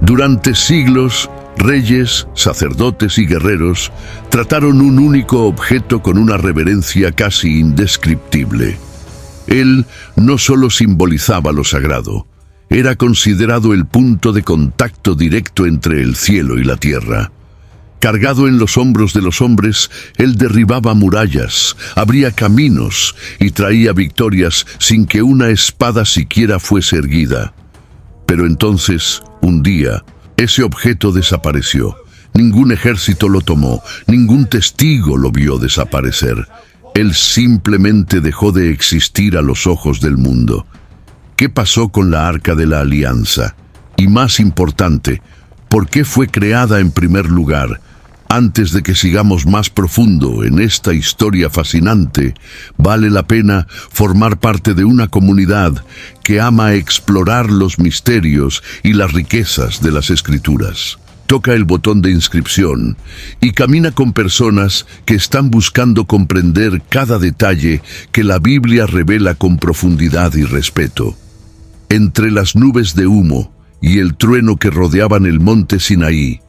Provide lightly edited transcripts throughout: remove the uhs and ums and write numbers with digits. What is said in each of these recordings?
Durante siglos, reyes, sacerdotes y guerreros trataron un único objeto con una reverencia casi indescriptible. Él no solo simbolizaba lo sagrado, era considerado el punto de contacto directo entre el cielo y la tierra. Cargado en los hombros de los hombres, él derribaba murallas, abría caminos y traía victorias sin que una espada siquiera fuese erguida. Pero entonces, un día, ese objeto desapareció. Ningún ejército lo tomó, ningún testigo lo vio desaparecer. Él simplemente dejó de existir a los ojos del mundo. ¿Qué pasó con la Arca de la Alianza? Y más importante, ¿por qué fue creada en primer lugar? Antes de que sigamos más profundo en esta historia fascinante, vale la pena formar parte de una comunidad que ama explorar los misterios y las riquezas de las Escrituras. Toca el botón de inscripción y camina con personas que están buscando comprender cada detalle que la Biblia revela con profundidad y respeto. Entre las nubes de humo y el trueno que rodeaban el monte Sinaí,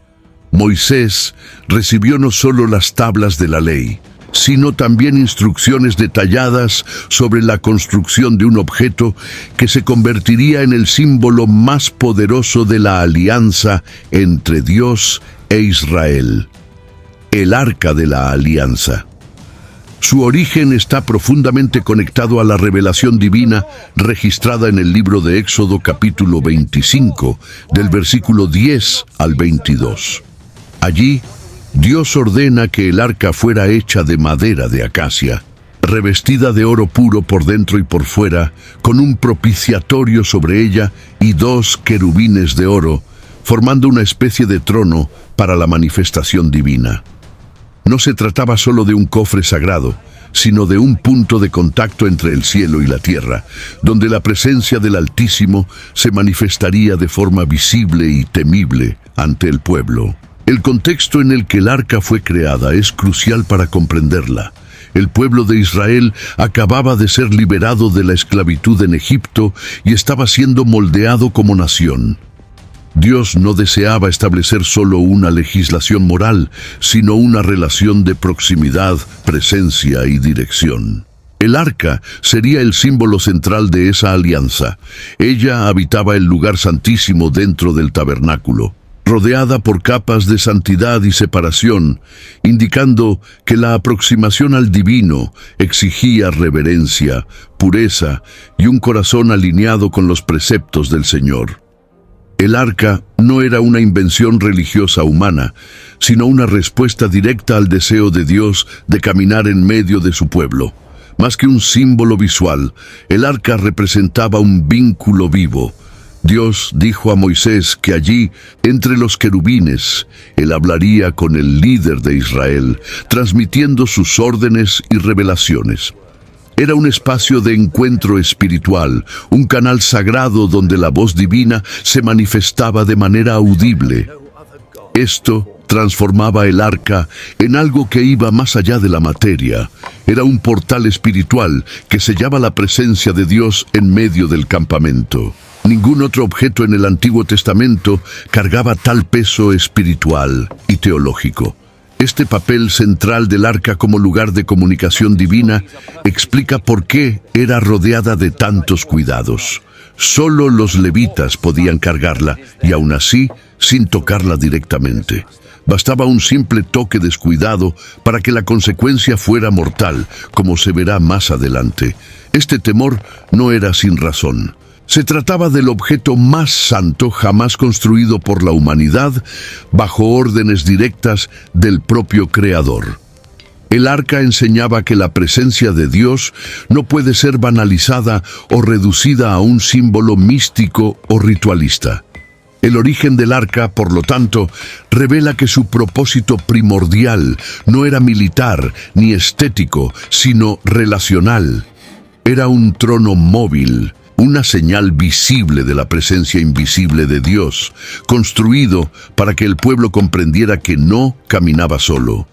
Moisés recibió no solo las tablas de la ley, sino también instrucciones detalladas sobre la construcción de un objeto que se convertiría en el símbolo más poderoso de la alianza entre Dios e Israel: el Arca de la Alianza. Su origen está profundamente conectado a la revelación divina registrada en el libro de Éxodo capítulo 25, del versículo 10 al 22. Allí, Dios ordena que el arca fuera hecha de madera de acacia, revestida de oro puro por dentro y por fuera, con un propiciatorio sobre ella y 2 querubines de oro, formando una especie de trono para la manifestación divina. No se trataba solo de un cofre sagrado, sino de un punto de contacto entre el cielo y la tierra, donde la presencia del Altísimo se manifestaría de forma visible y temible ante el pueblo. El contexto en el que el arca fue creada es crucial para comprenderla. El pueblo de Israel acababa de ser liberado de la esclavitud en Egipto y estaba siendo moldeado como nación. Dios no deseaba establecer solo una legislación moral, sino una relación de proximidad, presencia y dirección. El arca sería el símbolo central de esa alianza. Ella habitaba el lugar santísimo dentro del tabernáculo, rodeada por capas de santidad y separación, indicando que la aproximación al divino exigía reverencia, pureza y un corazón alineado con los preceptos del Señor. El arca no era una invención religiosa humana, sino una respuesta directa al deseo de Dios de caminar en medio de su pueblo. Más que un símbolo visual, el arca representaba un vínculo vivo. Dios dijo a Moisés que allí, entre los querubines, él hablaría con el líder de Israel, transmitiendo sus órdenes y revelaciones. Era un espacio de encuentro espiritual, un canal sagrado donde la voz divina se manifestaba de manera audible. Esto transformaba el arca en algo que iba más allá de la materia. Era un portal espiritual que sellaba la presencia de Dios en medio del campamento. Ningún otro objeto en el Antiguo Testamento cargaba tal peso espiritual y teológico. Este papel central del arca como lugar de comunicación divina explica por qué era rodeada de tantos cuidados. Solo los levitas podían cargarla, y aún así, sin tocarla directamente. Bastaba un simple toque descuidado para que la consecuencia fuera mortal, como se verá más adelante. Este temor no era sin razón. Se trataba del objeto más santo jamás construido por la humanidad, bajo órdenes directas del propio Creador. El arca enseñaba que la presencia de Dios no puede ser banalizada o reducida a un símbolo místico o ritualista. El origen del arca, por lo tanto, revela que su propósito primordial no era militar ni estético, sino relacional. Era un trono móvil, una señal visible de la presencia invisible de Dios, construido para que el pueblo comprendiera que no caminaba solo.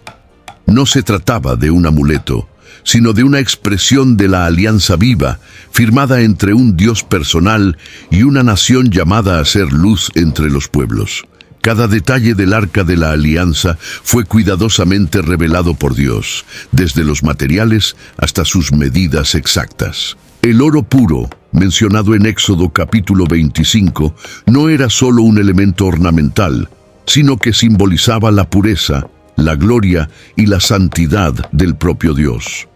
No se trataba de un amuleto, sino de una expresión de la alianza viva, firmada entre un Dios personal y una nación llamada a ser luz entre los pueblos. Cada detalle del arca de la alianza fue cuidadosamente revelado por Dios, desde los materiales hasta sus medidas exactas. El oro puro, mencionado en Éxodo capítulo 25, no era solo un elemento ornamental, sino que simbolizaba la pureza, la gloria y la santidad del propio Dios.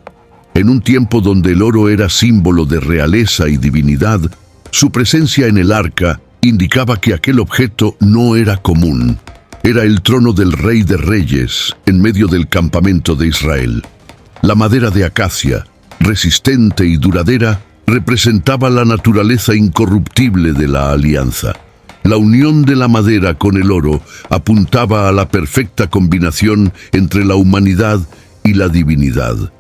En un tiempo donde el oro era símbolo de realeza y divinidad, su presencia en el arca indicaba que aquel objeto no era común. Era el trono del Rey de Reyes en medio del campamento de Israel. La madera de acacia, resistente y duradera, representaba la naturaleza incorruptible de la alianza. La unión de la madera con el oro apuntaba a la perfecta combinación entre la humanidad y la divinidad.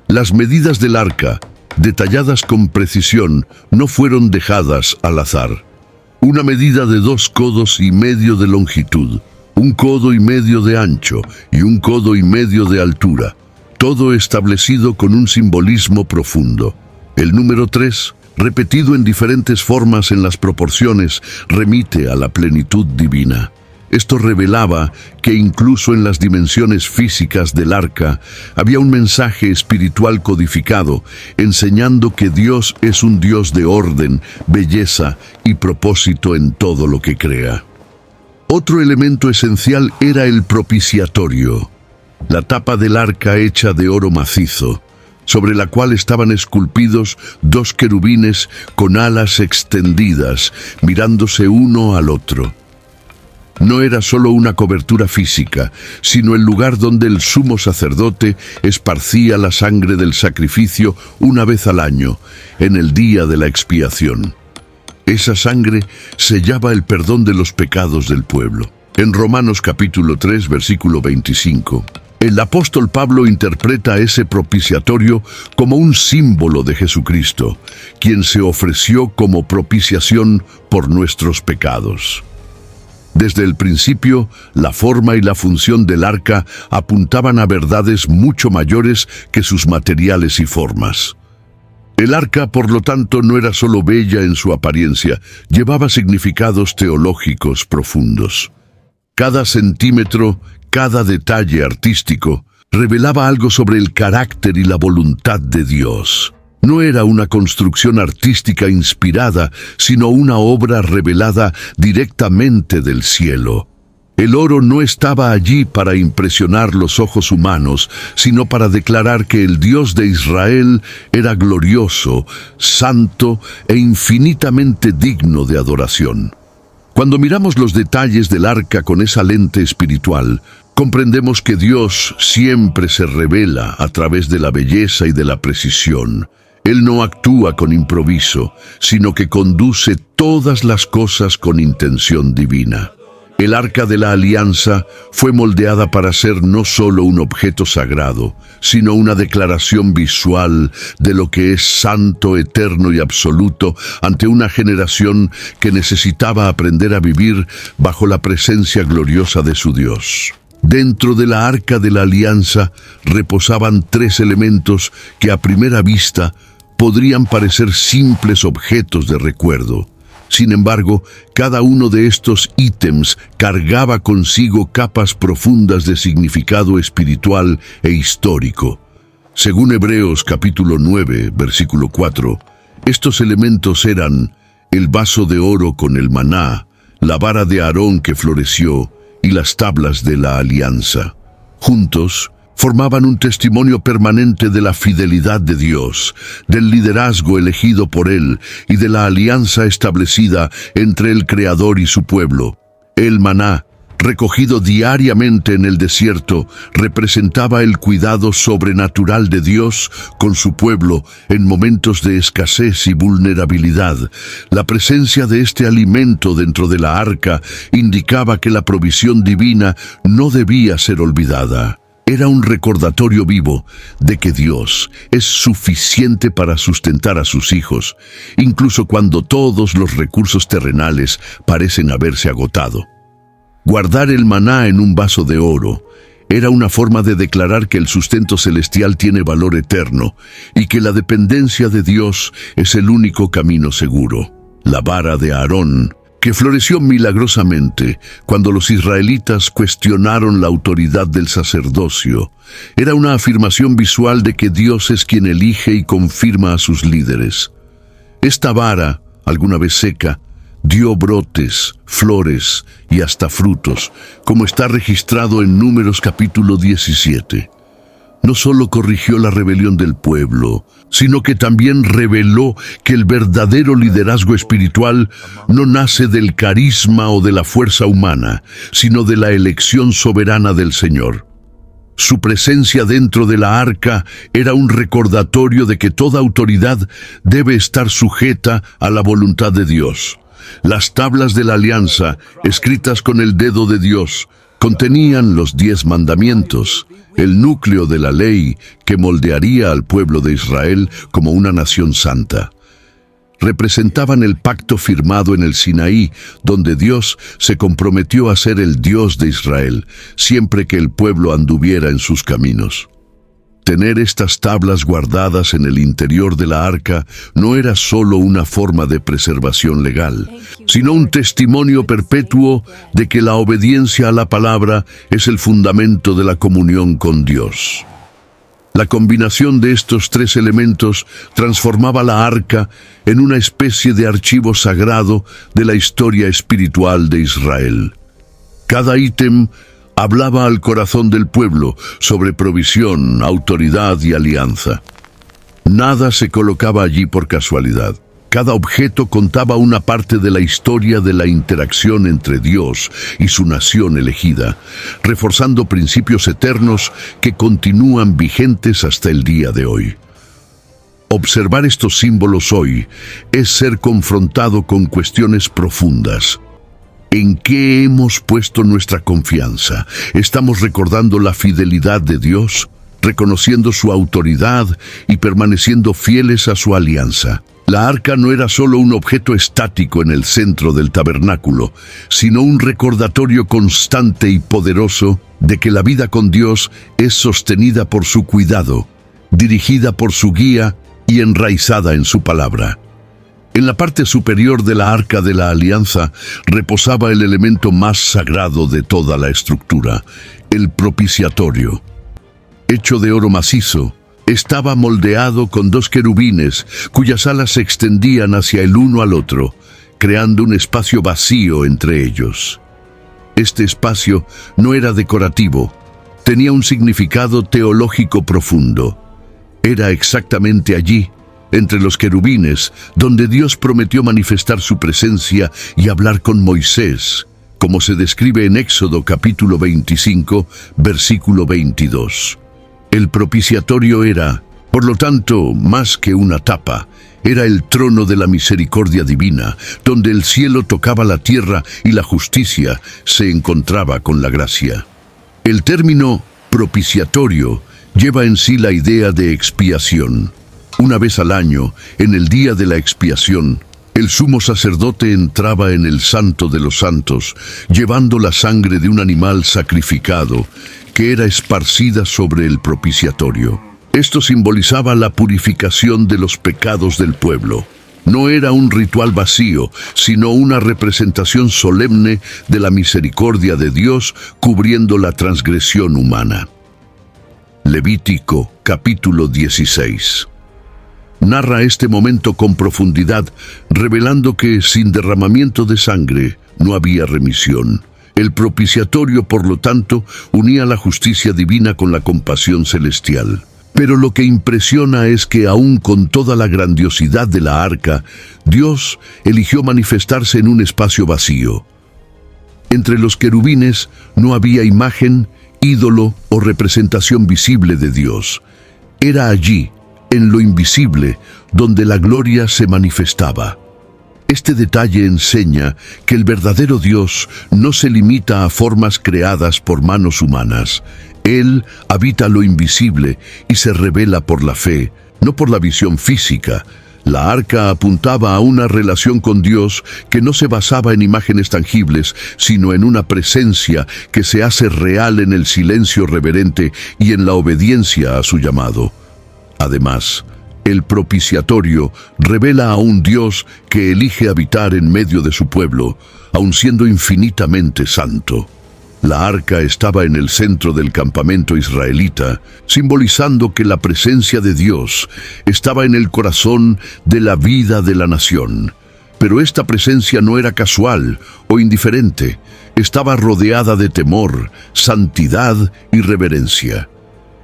Las medidas del arca, detalladas con precisión, no fueron dejadas al azar. Una medida de 2,5 codos de longitud, 1,5 codos de ancho y 1,5 codos de altura, todo establecido con un simbolismo profundo. El número 3, repetido en diferentes formas en las proporciones, remite a la plenitud divina. Esto revelaba que incluso en las dimensiones físicas del arca había un mensaje espiritual codificado, enseñando que Dios es un Dios de orden, belleza y propósito en todo lo que crea. Otro elemento esencial era el propiciatorio, la tapa del arca hecha de oro macizo, sobre la cual estaban esculpidos 2 querubines con alas extendidas, mirándose uno al otro. No era solo una cobertura física, sino el lugar donde el sumo sacerdote esparcía la sangre del sacrificio una vez al año, en el día de la expiación. Esa sangre sellaba el perdón de los pecados del pueblo. En Romanos capítulo 3, versículo 25, el apóstol Pablo interpreta ese propiciatorio como un símbolo de Jesucristo, quien se ofreció como propiciación por nuestros pecados. Desde el principio, la forma y la función del arca apuntaban a verdades mucho mayores que sus materiales y formas. El arca, por lo tanto, no era solo bella en su apariencia, llevaba significados teológicos profundos. Cada centímetro, cada detalle artístico, revelaba algo sobre el carácter y la voluntad de Dios. No era una construcción artística inspirada, sino una obra revelada directamente del cielo. El oro no estaba allí para impresionar los ojos humanos, sino para declarar que el Dios de Israel era glorioso, santo e infinitamente digno de adoración. Cuando miramos los detalles del arca con esa lente espiritual, comprendemos que Dios siempre se revela a través de la belleza y de la precisión. Él no actúa con improviso, sino que conduce todas las cosas con intención divina. El arca de la alianza fue moldeada para ser no solo un objeto sagrado, sino una declaración visual de lo que es santo, eterno y absoluto ante una generación que necesitaba aprender a vivir bajo la presencia gloriosa de su Dios. Dentro de la arca de la alianza reposaban 3 elementos que a primera vista podrían parecer simples objetos de recuerdo. Sin embargo, cada uno de estos ítems cargaba consigo capas profundas de significado espiritual e histórico. Según Hebreos capítulo 9, versículo 4, estos elementos eran el vaso de oro con el maná, la vara de Aarón que floreció y las tablas de la alianza. Juntos, formaban un testimonio permanente de la fidelidad de Dios, del liderazgo elegido por Él y de la alianza establecida entre el Creador y su pueblo. El maná, recogido diariamente en el desierto, representaba el cuidado sobrenatural de Dios con su pueblo en momentos de escasez y vulnerabilidad. La presencia de este alimento dentro de la arca indicaba que la provisión divina no debía ser olvidada. Era un recordatorio vivo de que Dios es suficiente para sustentar a sus hijos, incluso cuando todos los recursos terrenales parecen haberse agotado. Guardar el maná en un vaso de oro Era una forma de declarar que el sustento celestial tiene valor eterno y que la dependencia de Dios es el único camino seguro. La vara de Aarón, que floreció milagrosamente cuando los israelitas cuestionaron la autoridad del sacerdocio, era una afirmación visual de que Dios es quien elige y confirma a sus líderes. Esta vara, alguna vez seca, dio brotes, flores y hasta frutos, como está registrado en Números capítulo 17. No solo corrigió la rebelión del pueblo, sino que también reveló que el verdadero liderazgo espiritual no nace del carisma o de la fuerza humana, sino de la elección soberana del Señor. Su presencia dentro de la arca era un recordatorio de que toda autoridad debe estar sujeta a la voluntad de Dios. Las tablas de la alianza, escritas con el dedo de Dios, contenían los 10 mandamientos, el núcleo de la ley que moldearía al pueblo de Israel como una nación santa. Representaban el pacto firmado en el Sinaí, donde Dios se comprometió a ser el Dios de Israel, siempre que el pueblo anduviera en sus caminos. Tener estas tablas guardadas en el interior de la arca no era solo una forma de preservación legal, sino un testimonio perpetuo de que la obediencia a la palabra es el fundamento de la comunión con Dios. La combinación de estos 3 elementos transformaba la arca en una especie de archivo sagrado de la historia espiritual de Israel. Cada ítem hablaba al corazón del pueblo sobre provisión, autoridad y alianza. Nada se colocaba allí por casualidad. Cada objeto contaba una parte de la historia de la interacción entre Dios y su nación elegida, reforzando principios eternos que continúan vigentes hasta el día de hoy. Observar estos símbolos hoy es ser confrontado con cuestiones profundas. ¿En qué hemos puesto nuestra confianza? ¿Estamos recordando la fidelidad de Dios, reconociendo su autoridad y permaneciendo fieles a su alianza? La arca no era solo un objeto estático en el centro del tabernáculo, sino un recordatorio constante y poderoso de que la vida con Dios es sostenida por su cuidado, dirigida por su guía y enraizada en su palabra. En la parte superior de la arca de la alianza reposaba el elemento más sagrado de toda la estructura, el propiciatorio. Hecho de oro macizo, estaba moldeado con 2 querubines cuyas alas se extendían hacia el uno al otro, creando un espacio vacío entre ellos. Este espacio no era decorativo, tenía un significado teológico profundo. Era exactamente allí, entre los querubines, donde Dios prometió manifestar su presencia y hablar con Moisés, como se describe en Éxodo capítulo 25, versículo 22. El propiciatorio era, por lo tanto, más que una tapa, era el trono de la misericordia divina, donde el cielo tocaba la tierra y la justicia se encontraba con la gracia. El término propiciatorio lleva en sí la idea de expiación. Una vez al año, en el día de la expiación, el sumo sacerdote entraba en el Santo de los Santos, llevando la sangre de un animal sacrificado, que era esparcida sobre el propiciatorio. Esto simbolizaba la purificación de los pecados del pueblo. No era un ritual vacío, sino una representación solemne de la misericordia de Dios cubriendo la transgresión humana. Levítico, capítulo 16. Narra este momento con profundidad, revelando que sin derramamiento de sangre no había remisión. El propiciatorio, por lo tanto, unía la justicia divina con la compasión celestial. Pero lo que impresiona es que aún con toda la grandiosidad de la arca, Dios eligió manifestarse en un espacio vacío. Entre los querubines no había imagen, ídolo o representación visible de Dios. Era allí, en lo invisible, donde la gloria se manifestaba. Este detalle enseña que el verdadero Dios no se limita a formas creadas por manos humanas. Él habita lo invisible y se revela por la fe, no por la visión física. La arca apuntaba a una relación con Dios que no se basaba en imágenes tangibles, sino en una presencia que se hace real en el silencio reverente y en la obediencia a su llamado. Además, el propiciatorio revela a un Dios que elige habitar en medio de su pueblo, aun siendo infinitamente santo. La arca estaba en el centro del campamento israelita, simbolizando que la presencia de Dios estaba en el corazón de la vida de la nación. Pero esta presencia no era casual o indiferente, estaba rodeada de temor, santidad y reverencia.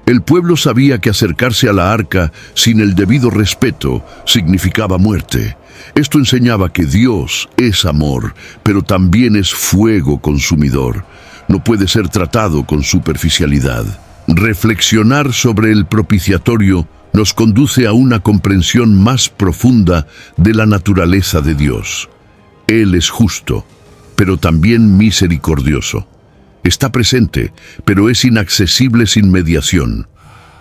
El pueblo sabía que acercarse a la arca sin el debido respeto significaba muerte. Esto enseñaba que Dios es amor, pero también es fuego consumidor. No puede ser tratado con superficialidad. Reflexionar sobre el propiciatorio nos conduce a una comprensión más profunda de la naturaleza de Dios. Él es justo, pero también misericordioso. Está presente, pero es inaccesible sin mediación.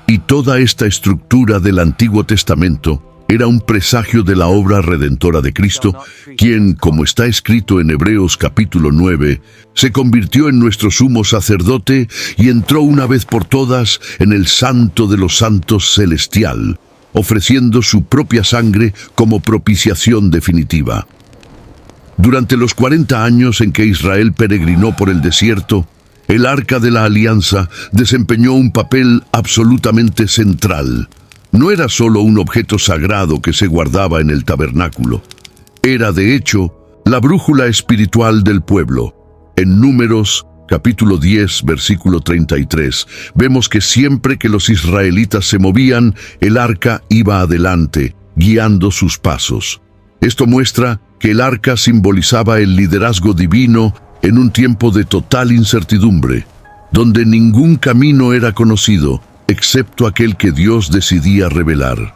Y toda esta estructura del Antiguo Testamento era un presagio de la obra redentora de Cristo, quien, como está escrito en Hebreos capítulo 9, se convirtió en nuestro sumo sacerdote y entró una vez por todas en el Santo de los Santos celestial, ofreciendo su propia sangre como propiciación definitiva. Durante los 40 años en que Israel peregrinó por el desierto, el Arca de la Alianza desempeñó un papel absolutamente central. No era solo un objeto sagrado que se guardaba en el tabernáculo. Era, de hecho, la brújula espiritual del pueblo. En Números, capítulo 10, versículo 33, vemos que siempre que los israelitas se movían, el arca iba adelante, guiando sus pasos. Esto muestra que el arca simbolizaba el liderazgo divino en un tiempo de total incertidumbre, donde ningún camino era conocido, excepto aquel que Dios decidía revelar.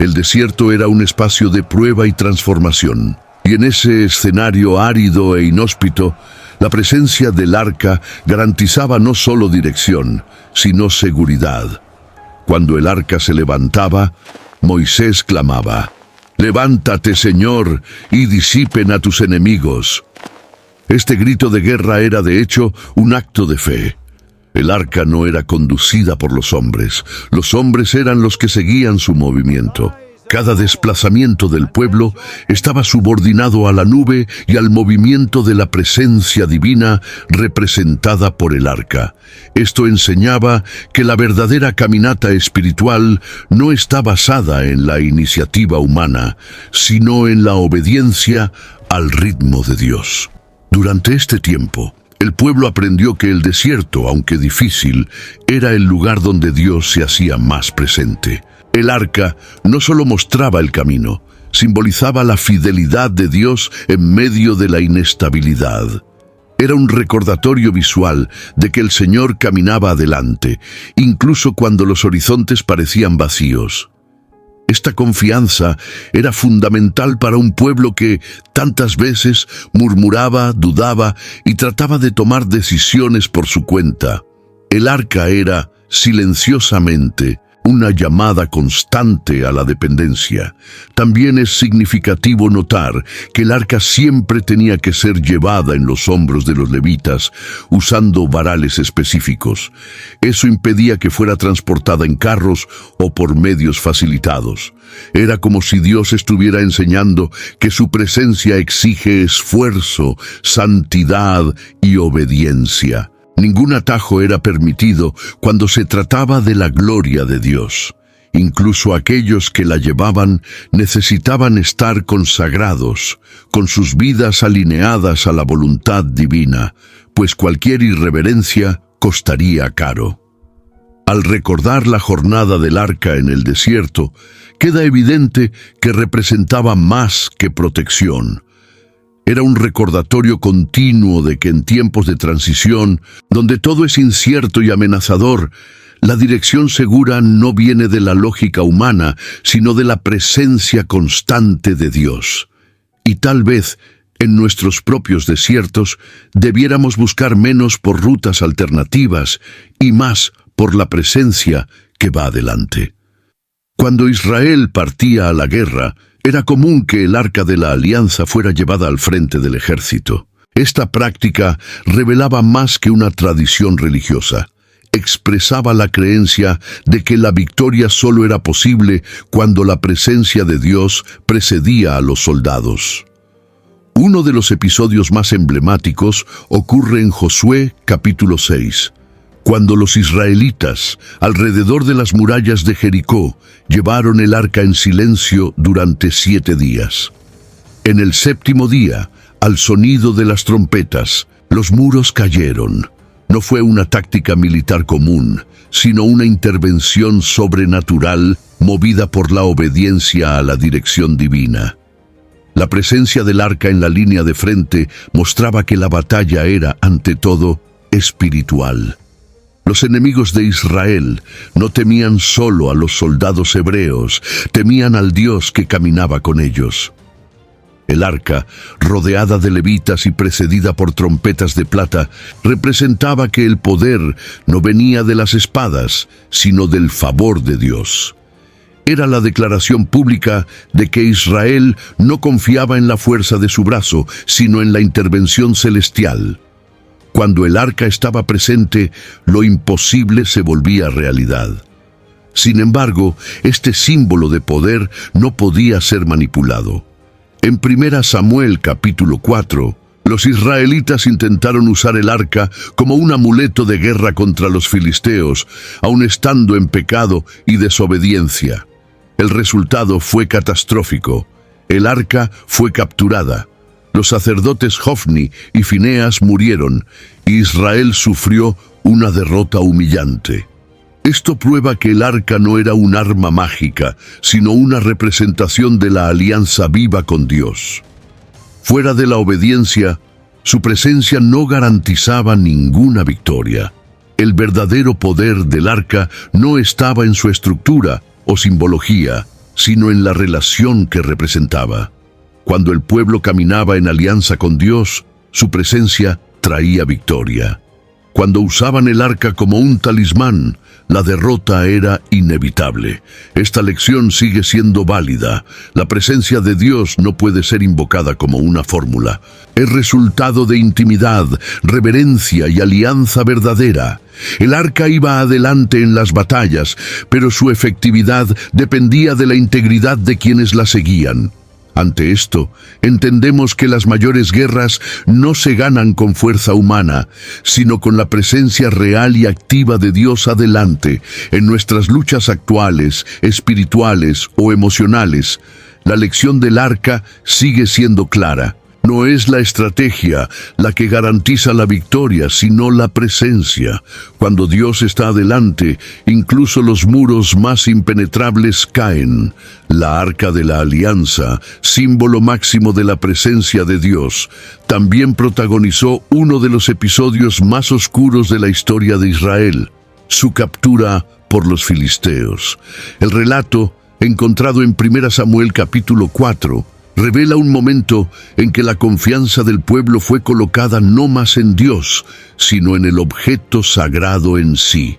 El desierto era un espacio de prueba y transformación, y en ese escenario árido e inhóspito, la presencia del arca garantizaba no solo dirección, sino seguridad. Cuando el arca se levantaba, Moisés clamaba: «Levántate, Señor, y disipen a tus enemigos». Este grito de guerra era, de hecho, un acto de fe. El arca no era conducida por los hombres eran los que seguían su movimiento. Cada desplazamiento del pueblo estaba subordinado a la nube y al movimiento de la presencia divina representada por el arca. Esto enseñaba que la verdadera caminata espiritual no está basada en la iniciativa humana, sino en la obediencia al ritmo de Dios. Durante este tiempo, el pueblo aprendió que el desierto, aunque difícil, era el lugar donde Dios se hacía más presente. El arca no solo mostraba el camino, simbolizaba la fidelidad de Dios en medio de la inestabilidad. Era un recordatorio visual de que el Señor caminaba adelante, incluso cuando los horizontes parecían vacíos. Esta confianza era fundamental para un pueblo que tantas veces murmuraba, dudaba y trataba de tomar decisiones por su cuenta. El arca era, silenciosamente, una llamada constante a la dependencia. También es significativo notar que el arca siempre tenía que ser llevada en los hombros de los levitas, usando varales específicos. Eso impedía que fuera transportada en carros o por medios facilitados. Era como si Dios estuviera enseñando que su presencia exige esfuerzo, santidad y obediencia. Ningún atajo era permitido cuando se trataba de la gloria de Dios. Incluso aquellos que la llevaban necesitaban estar consagrados, con sus vidas alineadas a la voluntad divina, pues cualquier irreverencia costaría caro. Al recordar la jornada del arca en el desierto, queda evidente que representaba más que protección. Era un recordatorio continuo de que en tiempos de transición, donde todo es incierto y amenazador, la dirección segura no viene de la lógica humana, sino de la presencia constante de Dios. Y tal vez, en nuestros propios desiertos, debiéramos buscar menos por rutas alternativas y más por la presencia que va adelante. Cuando Israel partía a la guerra, Era común que el arca de la alianza fuera llevada al frente del ejército. Esta práctica revelaba más que una tradición religiosa. Expresaba la creencia de que la victoria solo era posible cuando la presencia de Dios precedía a los soldados. Uno de los episodios más emblemáticos ocurre en Josué capítulo 6, cuando los israelitas, alrededor de las murallas de Jericó, llevaron el arca en silencio durante 7 días. En el 7º día, al sonido de las trompetas, los muros cayeron. No fue una táctica militar común, sino una intervención sobrenatural movida por la obediencia a la dirección divina. La presencia del arca en la línea de frente mostraba que la batalla era, ante todo, espiritual. Los enemigos de Israel no temían solo a los soldados hebreos, temían al Dios que caminaba con ellos. El arca, rodeada de levitas y precedida por trompetas de plata, representaba que el poder no venía de las espadas, sino del favor de Dios. Era la declaración pública de que Israel no confiaba en la fuerza de su brazo, sino en la intervención celestial. Cuando el arca estaba presente, lo imposible se volvía realidad. Sin embargo, este símbolo de poder no podía ser manipulado. En 1 Samuel capítulo 4, los israelitas intentaron usar el arca como un amuleto de guerra contra los filisteos, aun estando en pecado y desobediencia. El resultado fue catastrófico. El arca fue capturada. Los sacerdotes Hofni y Fineas murieron, y Israel sufrió una derrota humillante. Esto prueba que el arca no era un arma mágica, sino una representación de la alianza viva con Dios. Fuera de la obediencia, su presencia no garantizaba ninguna victoria. El verdadero poder del arca no estaba en su estructura o simbología, sino en la relación que representaba. Cuando el pueblo caminaba en alianza con Dios, su presencia traía victoria. Cuando usaban el arca como un talismán, la derrota era inevitable. Esta lección sigue siendo válida. La presencia de Dios no puede ser invocada como una fórmula. Es resultado de intimidad, reverencia y alianza verdadera. El arca iba adelante en las batallas, pero su efectividad dependía de la integridad de quienes la seguían. Ante esto, entendemos que las mayores guerras no se ganan con fuerza humana, sino con la presencia real y activa de Dios adelante. En nuestras luchas actuales, espirituales o emocionales, la lección del arca sigue siendo clara. No es la estrategia la que garantiza la victoria, sino la presencia. Cuando Dios está adelante, incluso los muros más impenetrables caen. La arca de la alianza, símbolo máximo de la presencia de Dios, también protagonizó uno de los episodios más oscuros de la historia de Israel: su captura por los filisteos. El relato, encontrado en 1 Samuel capítulo 4, revela un momento en que la confianza del pueblo fue colocada no más en Dios, sino en el objeto sagrado en sí.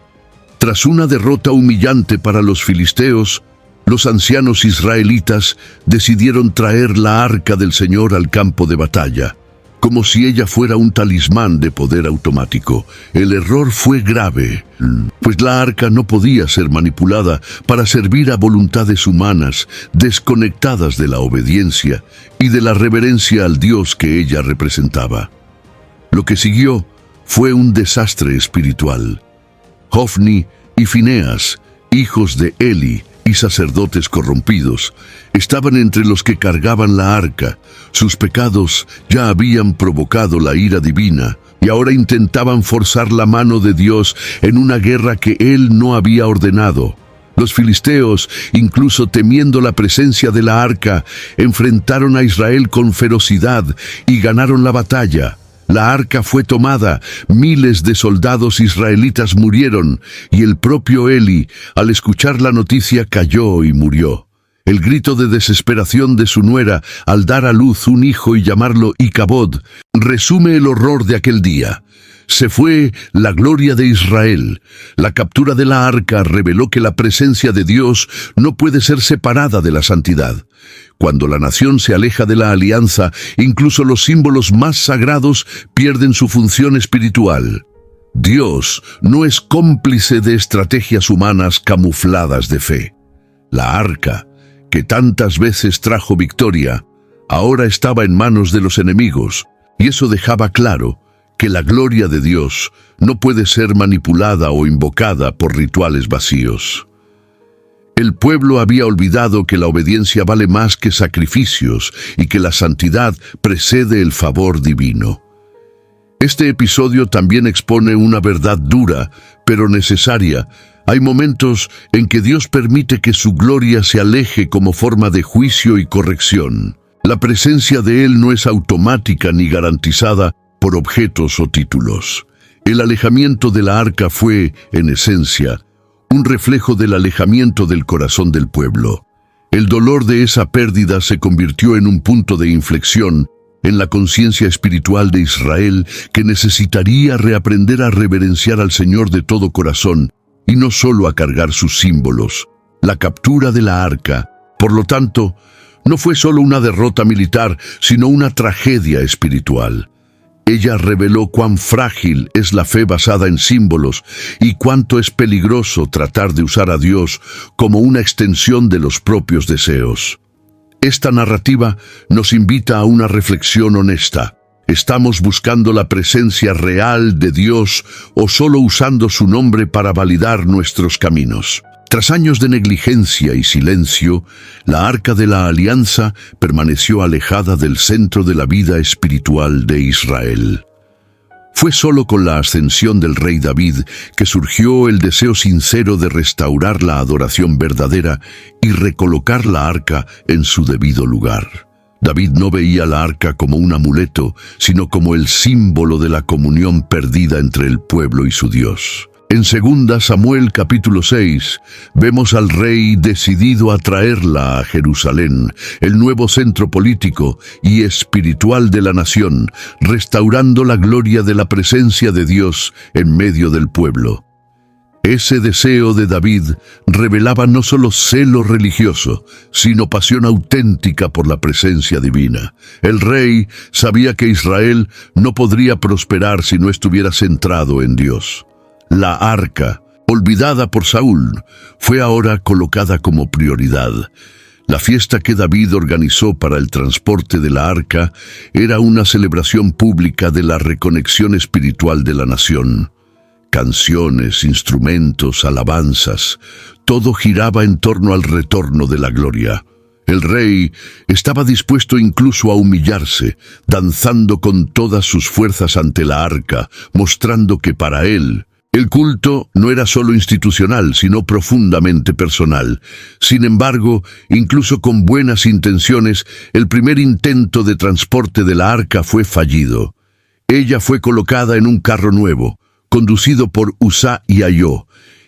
Tras una derrota humillante para los filisteos, los ancianos israelitas decidieron traer la arca del Señor al campo de batalla, como si ella fuera un talismán de poder automático. El error fue grave, pues la arca no podía ser manipulada para servir a voluntades humanas desconectadas de la obediencia y de la reverencia al Dios que ella representaba. Lo que siguió fue un desastre espiritual. Hofni y Fineas, hijos de Eli y sacerdotes corrompidos, estaban entre los que cargaban la arca. Sus pecados ya habían provocado la ira divina, y ahora intentaban forzar la mano de Dios en una guerra que Él no había ordenado. Los filisteos, incluso temiendo la presencia de la arca, enfrentaron a Israel con ferocidad y ganaron la batalla. La arca fue tomada, miles de soldados israelitas murieron, y el propio Eli, al escuchar la noticia, cayó y murió. El grito de desesperación de su nuera al dar a luz un hijo y llamarlo Icabod resume el horror de aquel día. Se fue la gloria de Israel. La captura de la arca reveló que la presencia de Dios no puede ser separada de la santidad. Cuando la nación se aleja de la alianza, incluso los símbolos más sagrados pierden su función espiritual. Dios no es cómplice de estrategias humanas camufladas de fe. La arca, que tantas veces trajo victoria, ahora estaba en manos de los enemigos, y eso dejaba claro que la gloria de Dios no puede ser manipulada o invocada por rituales vacíos. El pueblo había olvidado que la obediencia vale más que sacrificios y que la santidad precede el favor divino. Este episodio también expone una verdad dura, pero necesaria. Hay momentos en que Dios permite que su gloria se aleje como forma de juicio y corrección. La presencia de Él no es automática ni garantizada por objetos o títulos. El alejamiento de la arca fue, en esencia, un reflejo del alejamiento del corazón del pueblo. El dolor de esa pérdida se convirtió en un punto de inflexión en la conciencia espiritual de Israel, que necesitaría reaprender a reverenciar al Señor de todo corazón y no solo a cargar sus símbolos. La captura de la arca, por lo tanto, no fue solo una derrota militar, sino una tragedia espiritual. Ella reveló cuán frágil es la fe basada en símbolos y cuánto es peligroso tratar de usar a Dios como una extensión de los propios deseos. Esta narrativa nos invita a una reflexión honesta. ¿Estamos buscando la presencia real de Dios o solo usando su nombre para validar nuestros caminos? Tras años de negligencia y silencio, la Arca de la Alianza permaneció alejada del centro de la vida espiritual de Israel. Fue solo con la ascensión del rey David que surgió el deseo sincero de restaurar la adoración verdadera y recolocar la arca en su debido lugar. David no veía la arca como un amuleto, sino como el símbolo de la comunión perdida entre el pueblo y su Dios. En 2 Samuel capítulo 6, vemos al rey decidido a traerla a Jerusalén, el nuevo centro político y espiritual de la nación, restaurando la gloria de la presencia de Dios en medio del pueblo. Ese deseo de David revelaba no solo celo religioso, sino pasión auténtica por la presencia divina. El rey sabía que Israel no podría prosperar si no estuviera centrado en Dios. La arca, olvidada por Saúl, fue ahora colocada como prioridad. La fiesta que David organizó para el transporte de la arca era una celebración pública de la reconexión espiritual de la nación. Canciones, instrumentos, alabanzas, todo giraba en torno al retorno de la gloria. El rey estaba dispuesto incluso a humillarse, danzando con todas sus fuerzas ante la arca, mostrando que para él el culto no era solo institucional, sino profundamente personal. Sin embargo, incluso con buenas intenciones, el primer intento de transporte de la arca fue fallido. Ella fue colocada en un carro nuevo, conducido por Uzá y Ahio,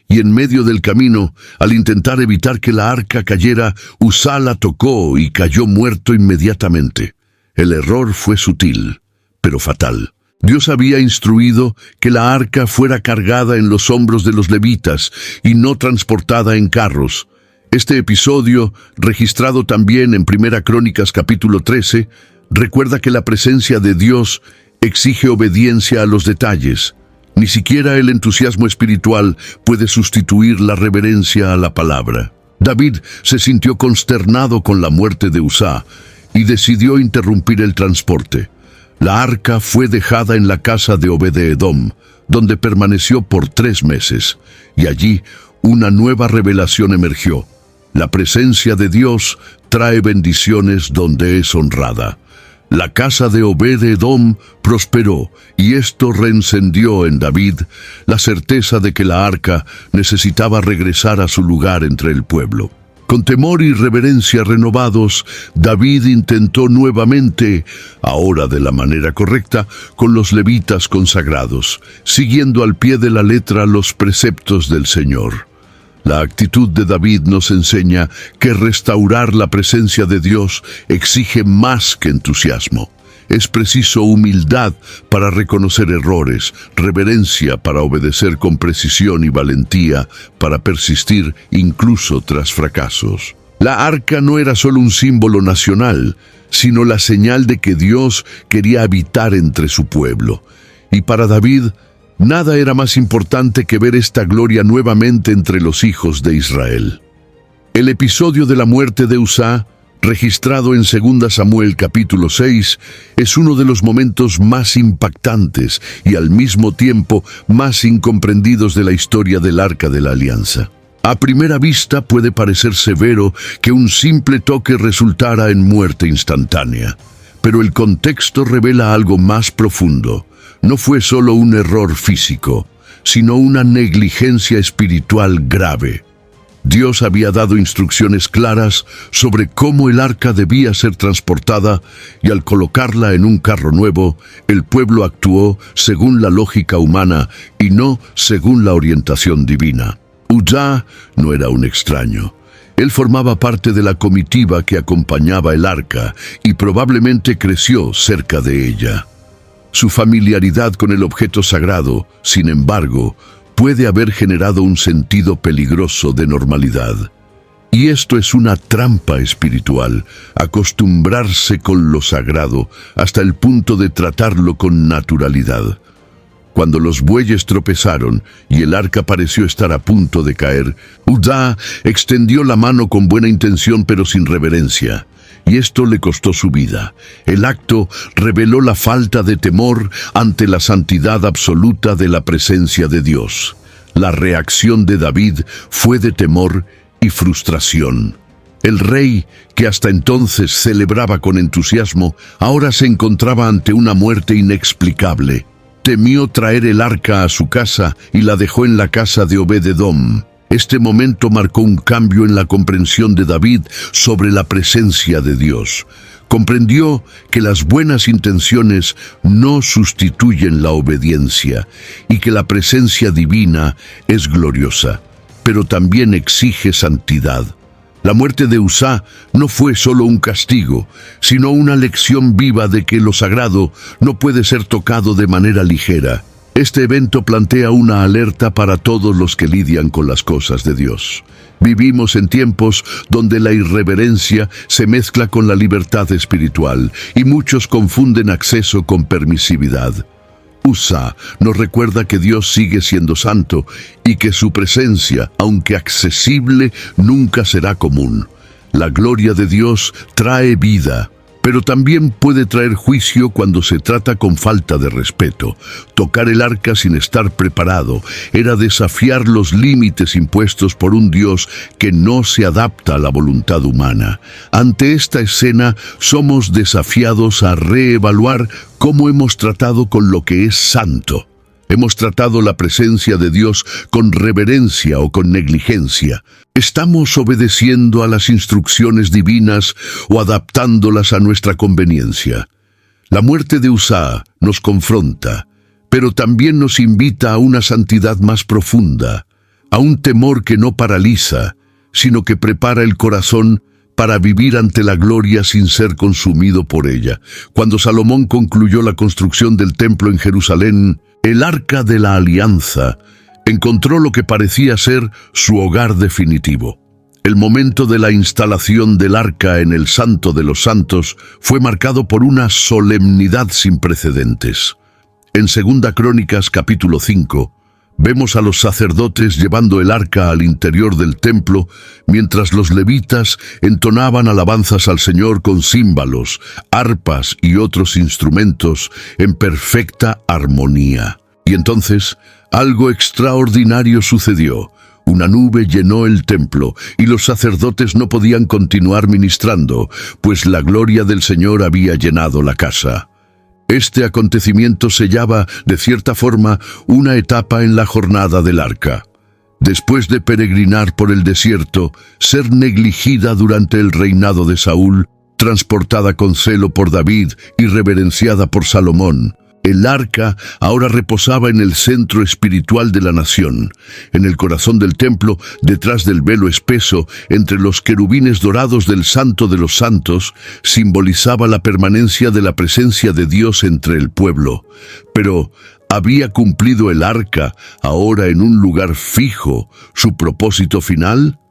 y en medio del camino, al intentar evitar que la arca cayera, Uzá la tocó y cayó muerto inmediatamente. El error fue sutil, pero fatal. Dios había instruido que la arca fuera cargada en los hombros de los levitas y no transportada en carros. Este episodio, registrado también en 1 Crónicas capítulo 13, recuerda que la presencia de Dios exige obediencia a los detalles. Ni siquiera el entusiasmo espiritual puede sustituir la reverencia a la palabra. David se sintió consternado con la muerte de Uzá y decidió interrumpir el transporte. La arca fue dejada en la casa de Obed-Edom, donde permaneció por 3 meses, y allí una nueva revelación emergió. La presencia de Dios trae bendiciones donde es honrada. La casa de Obed-Edom prosperó, y esto reencendió en David la certeza de que la arca necesitaba regresar a su lugar entre el pueblo. Con temor y reverencia renovados, David intentó nuevamente, ahora de la manera correcta, con los levitas consagrados, siguiendo al pie de la letra los preceptos del Señor. La actitud de David nos enseña que restaurar la presencia de Dios exige más que entusiasmo. Es preciso humildad para reconocer errores, reverencia para obedecer con precisión y valentía para persistir incluso tras fracasos. La arca no era solo un símbolo nacional, sino la señal de que Dios quería habitar entre su pueblo. Y para David, nada era más importante que ver esta gloria nuevamente entre los hijos de Israel. El episodio de la muerte de Uzá, registrado en 2 Samuel capítulo 6, es uno de los momentos más impactantes y al mismo tiempo más incomprendidos de la historia del Arca de la Alianza. A primera vista puede parecer severo que un simple toque resultara en muerte instantánea, pero el contexto revela algo más profundo. No fue solo un error físico, sino una negligencia espiritual grave. Dios había dado instrucciones claras sobre cómo el arca debía ser transportada y al colocarla en un carro nuevo, el pueblo actuó según la lógica humana y no según la orientación divina. Uzá no era un extraño. Él formaba parte de la comitiva que acompañaba el arca y probablemente creció cerca de ella. Su familiaridad con el objeto sagrado, sin embargo, puede haber generado un sentido peligroso de normalidad. Y esto es una trampa espiritual, acostumbrarse con lo sagrado hasta el punto de tratarlo con naturalidad. Cuando los bueyes tropezaron y el arca pareció estar a punto de caer, Uzá extendió la mano con buena intención pero sin reverencia. Y esto le costó su vida. El acto reveló la falta de temor ante la santidad absoluta de la presencia de Dios. La reacción de David fue de temor y frustración. El rey, que hasta entonces celebraba con entusiasmo, ahora se encontraba ante una muerte inexplicable. Temió traer el arca a su casa y la dejó en la casa de Obed-Edom. Este momento marcó un cambio en la comprensión de David sobre la presencia de Dios. Comprendió que las buenas intenciones no sustituyen la obediencia y que la presencia divina es gloriosa, pero también exige santidad. La muerte de Uzá no fue solo un castigo, sino una lección viva de que lo sagrado no puede ser tocado de manera ligera. Este evento plantea una alerta para todos los que lidian con las cosas de Dios. Vivimos en tiempos donde la irreverencia se mezcla con la libertad espiritual y muchos confunden acceso con permisividad. Uzá nos recuerda que Dios sigue siendo santo y que su presencia, aunque accesible, nunca será común. La gloria de Dios trae vida, pero también puede traer juicio cuando se trata con falta de respeto. Tocar el arca sin estar preparado era desafiar los límites impuestos por un Dios que no se adapta a la voluntad humana. Ante esta escena, somos desafiados a reevaluar cómo hemos tratado con lo que es santo. ¿Hemos tratado la presencia de Dios con reverencia o con negligencia? ¿Estamos obedeciendo a las instrucciones divinas o adaptándolas a nuestra conveniencia? La muerte de Uzá nos confronta, pero también nos invita a una santidad más profunda, a un temor que no paraliza, sino que prepara el corazón para vivir ante la gloria sin ser consumido por ella. Cuando Salomón concluyó la construcción del templo en Jerusalén, el Arca de la Alianza encontró lo que parecía ser su hogar definitivo. El momento de la instalación del arca en el Santo de los Santos fue marcado por una solemnidad sin precedentes. En 2 Crónicas capítulo 5, vemos a los sacerdotes llevando el arca al interior del templo, mientras los levitas entonaban alabanzas al Señor con címbalos, arpas y otros instrumentos en perfecta armonía. Y entonces, algo extraordinario sucedió. Una nube llenó el templo y los sacerdotes no podían continuar ministrando, pues la gloria del Señor había llenado la casa. Este acontecimiento sellaba, de cierta forma, una etapa en la jornada del arca. Después de peregrinar por el desierto, ser negligida durante el reinado de Saúl, transportada con celo por David y reverenciada por Salomón, El arca ahora reposaba en el centro espiritual de la nación, en el corazón del templo, detrás del velo espeso, entre los querubines dorados del Santo de los Santos, simbolizaba la permanencia de la presencia de Dios entre el pueblo. Pero ¿había cumplido el arca ahora en un lugar fijo su propósito final?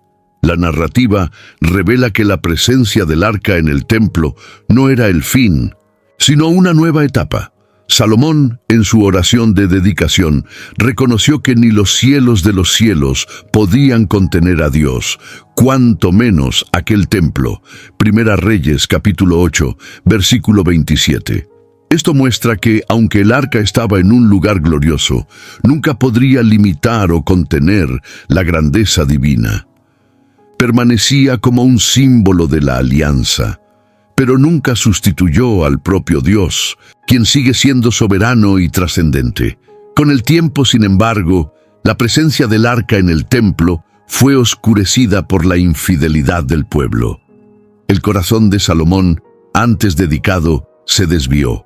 La narrativa revela que la presencia del arca en el templo no era el fin, sino una nueva etapa. Salomón, en su oración de dedicación, reconoció que ni los cielos de los cielos podían contener a Dios, cuanto menos aquel templo. Primera Reyes, capítulo 8, versículo 27. Esto muestra que, aunque el arca estaba en un lugar glorioso, nunca podría limitar o contener la grandeza divina. Permanecía como un símbolo de la alianza, pero nunca sustituyó al propio Dios, quien sigue siendo soberano y trascendente. Con el tiempo, sin embargo, la presencia del arca en el templo fue oscurecida por la infidelidad del pueblo. El corazón de Salomón, antes dedicado, se desvió.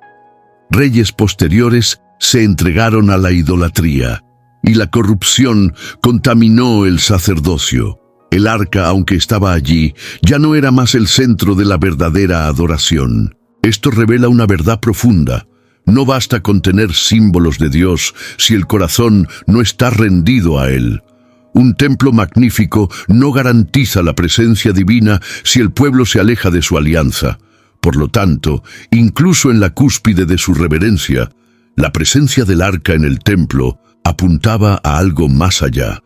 Reyes posteriores se entregaron a la idolatría, y la corrupción contaminó el sacerdocio. El arca, aunque estaba allí, ya no era más el centro de la verdadera adoración. Esto revela una verdad profunda. No basta con tener símbolos de Dios si el corazón no está rendido a Él. Un templo magnífico no garantiza la presencia divina si el pueblo se aleja de su alianza. Por lo tanto, incluso en la cúspide de su reverencia, la presencia del arca en el templo apuntaba a algo más allá.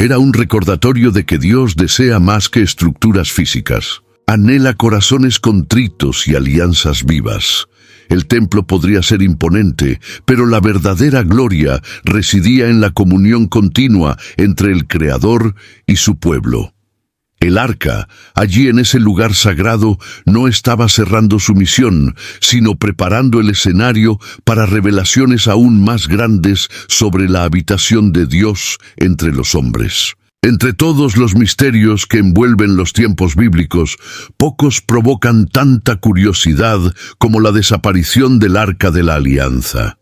Era un recordatorio de que Dios desea más que estructuras físicas. Anhela corazones contritos y alianzas vivas. El templo podría ser imponente, pero la verdadera gloria residía en la comunión continua entre el Creador y su pueblo. El arca, allí en ese lugar sagrado, no estaba cerrando su misión, sino preparando el escenario para revelaciones aún más grandes sobre la habitación de Dios entre los hombres. Entre todos los misterios que envuelven los tiempos bíblicos, pocos provocan tanta curiosidad como la desaparición del Arca de la Alianza.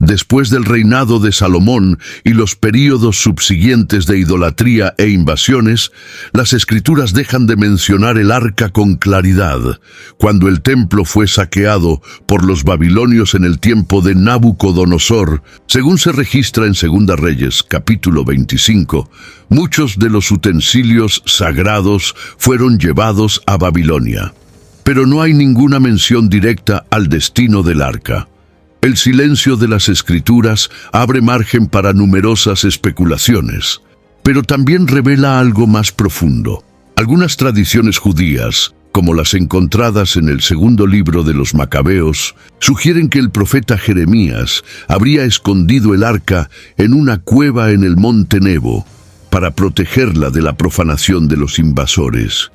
Después del reinado de Salomón y los períodos subsiguientes de idolatría e invasiones, las Escrituras dejan de mencionar el arca con claridad. Cuando el templo fue saqueado por los babilonios en el tiempo de Nabucodonosor, según se registra en Segunda Reyes, capítulo 25, muchos de los utensilios sagrados fueron llevados a Babilonia. Pero no hay ninguna mención directa al destino del arca. El silencio de las Escrituras abre margen para numerosas especulaciones, pero también revela algo más profundo. Algunas tradiciones judías, como las encontradas en el segundo libro de los Macabeos, sugieren que el profeta Jeremías habría escondido el arca en una cueva en el monte Nebo para protegerla de la profanación de los invasores.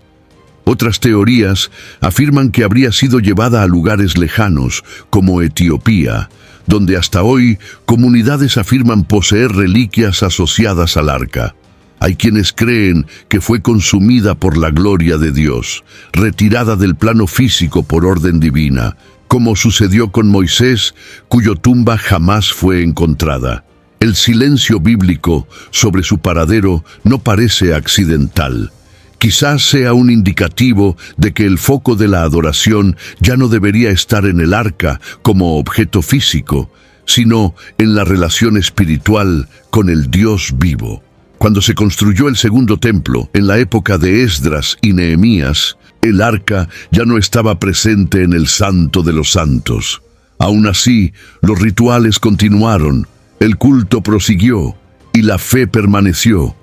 Otras teorías afirman que habría sido llevada a lugares lejanos, como Etiopía, donde hasta hoy comunidades afirman poseer reliquias asociadas al arca. Hay quienes creen que fue consumida por la gloria de Dios, retirada del plano físico por orden divina, como sucedió con Moisés, cuya tumba jamás fue encontrada. El silencio bíblico sobre su paradero no parece accidental. Quizás sea un indicativo de que el foco de la adoración ya no debería estar en el arca como objeto físico, sino en la relación espiritual con el Dios vivo. Cuando se construyó el segundo templo, en la época de Esdras y Nehemías, el arca ya no estaba presente en el Santo de los Santos. Aún así, los rituales continuaron, el culto prosiguió y la fe permaneció.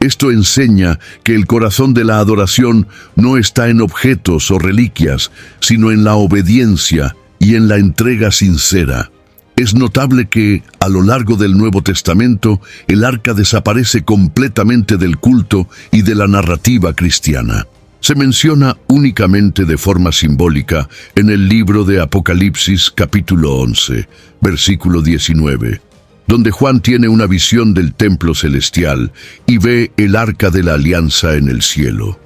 Esto enseña que el corazón de la adoración no está en objetos o reliquias, sino en la obediencia y en la entrega sincera. Es notable que, a lo largo del Nuevo Testamento, el arca desaparece completamente del culto y de la narrativa cristiana. Se menciona únicamente de forma simbólica en el libro de Apocalipsis, capítulo 11, versículo 19. Donde Juan tiene una visión del templo celestial y ve el arca de la alianza en el cielo.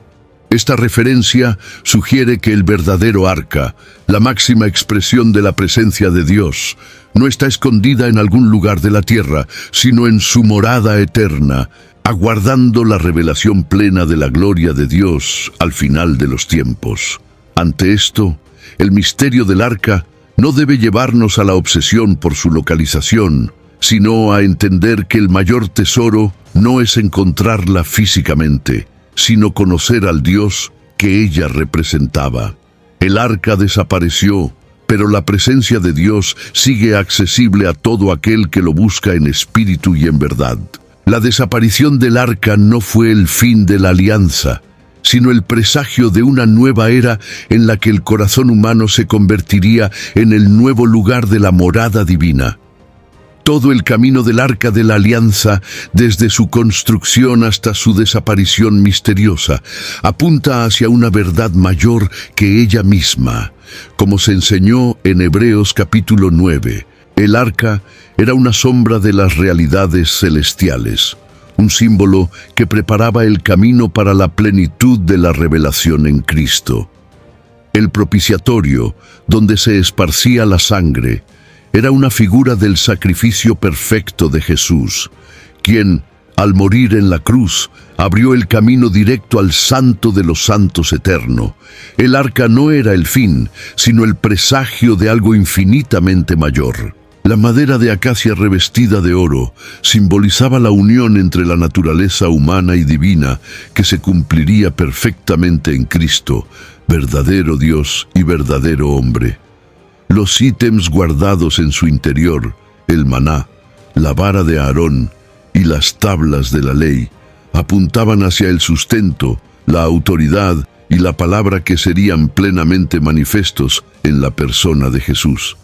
Esta referencia sugiere que el verdadero arca, la máxima expresión de la presencia de Dios, no está escondida en algún lugar de la tierra, sino en su morada eterna, aguardando la revelación plena de la gloria de Dios al final de los tiempos. Ante esto, el misterio del arca no debe llevarnos a la obsesión por su localización, sino a entender que el mayor tesoro no es encontrarla físicamente, sino conocer al Dios que ella representaba. El arca desapareció, pero la presencia de Dios sigue accesible a todo aquel que lo busca en espíritu y en verdad. La desaparición del arca no fue el fin de la alianza, sino el presagio de una nueva era en la que el corazón humano se convertiría en el nuevo lugar de la morada divina. Todo el camino del Arca de la Alianza, desde su construcción hasta su desaparición misteriosa, apunta hacia una verdad mayor que ella misma. Como se enseñó en Hebreos capítulo 9, el Arca era una sombra de las realidades celestiales, un símbolo que preparaba el camino para la plenitud de la revelación en Cristo. El propiciatorio, donde se esparcía la sangre, era una figura del sacrificio perfecto de Jesús, quien, al morir en la cruz, abrió el camino directo al Santo de los Santos eterno. El arca no era el fin, sino el presagio de algo infinitamente mayor. La madera de acacia revestida de oro simbolizaba la unión entre la naturaleza humana y divina que se cumpliría perfectamente en Cristo, verdadero Dios y verdadero hombre. Los ítems guardados en su interior, el maná, la vara de Aarón y las tablas de la ley, apuntaban hacia el sustento, la autoridad y la palabra que serían plenamente manifestos en la persona de Jesús.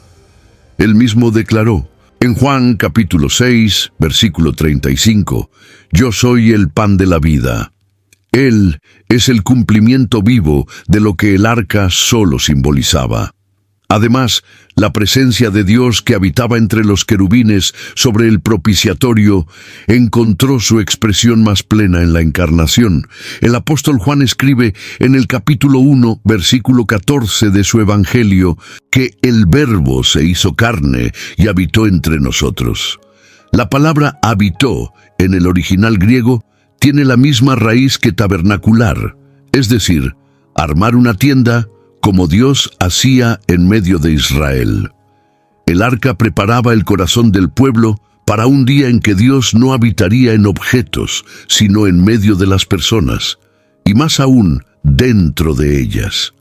Él mismo declaró, en Juan capítulo 6, versículo 35, «Yo soy el pan de la vida». Él es el cumplimiento vivo de lo que el arca solo simbolizaba. Además, la presencia de Dios que habitaba entre los querubines sobre el propiciatorio encontró su expresión más plena en la encarnación. El apóstol Juan escribe en el capítulo 1, versículo 14 de su Evangelio, que el Verbo se hizo carne y habitó entre nosotros. La palabra habitó, en el original griego, tiene la misma raíz que tabernacular, es decir, armar una tienda, como Dios hacía en medio de Israel. El arca preparaba el corazón del pueblo para un día en que Dios no habitaría en objetos, sino en medio de las personas, y más aún, dentro de ellas.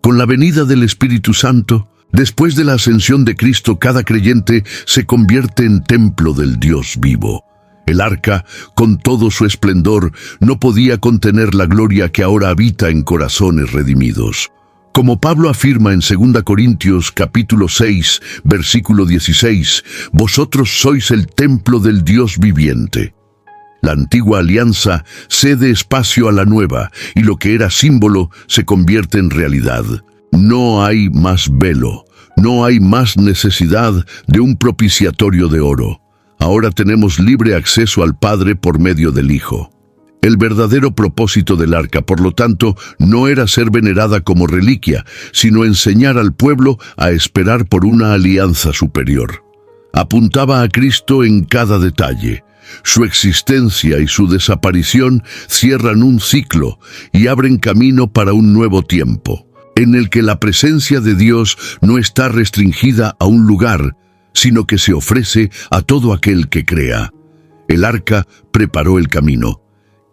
Con la venida del Espíritu Santo, después de la ascensión de Cristo, cada creyente se convierte en templo del Dios vivo. El arca, con todo su esplendor, no podía contener la gloria que ahora habita en corazones redimidos. Como Pablo afirma en 2 Corintios capítulo 6, versículo 16, «Vosotros sois el templo del Dios viviente». La antigua alianza cede espacio a la nueva, y lo que era símbolo se convierte en realidad. No hay más velo, no hay más necesidad de un propiciatorio de oro. Ahora tenemos libre acceso al Padre por medio del Hijo. El verdadero propósito del arca, por lo tanto, no era ser venerada como reliquia, sino enseñar al pueblo a esperar por una alianza superior. Apuntaba a Cristo en cada detalle. Su existencia y su desaparición cierran un ciclo y abren camino para un nuevo tiempo, en el que la presencia de Dios no está restringida a un lugar, sino que se ofrece a todo aquel que crea. El arca preparó el camino.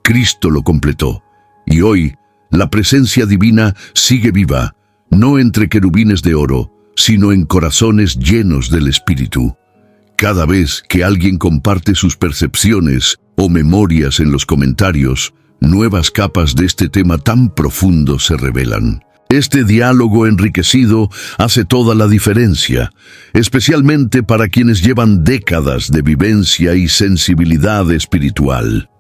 Cristo lo completó, y hoy la presencia divina sigue viva, no entre querubines de oro, sino en corazones llenos del Espíritu. Cada vez que alguien comparte sus percepciones o memorias en los comentarios, nuevas capas de este tema tan profundo se revelan. Este diálogo enriquecido hace toda la diferencia, especialmente para quienes llevan décadas de vivencia y sensibilidad espiritual.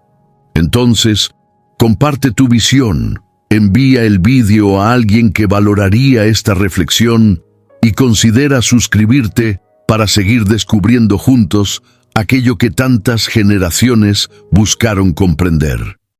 Entonces, comparte tu visión, envía el vídeo a alguien que valoraría esta reflexión y considera suscribirte para seguir descubriendo juntos aquello que tantas generaciones buscaron comprender.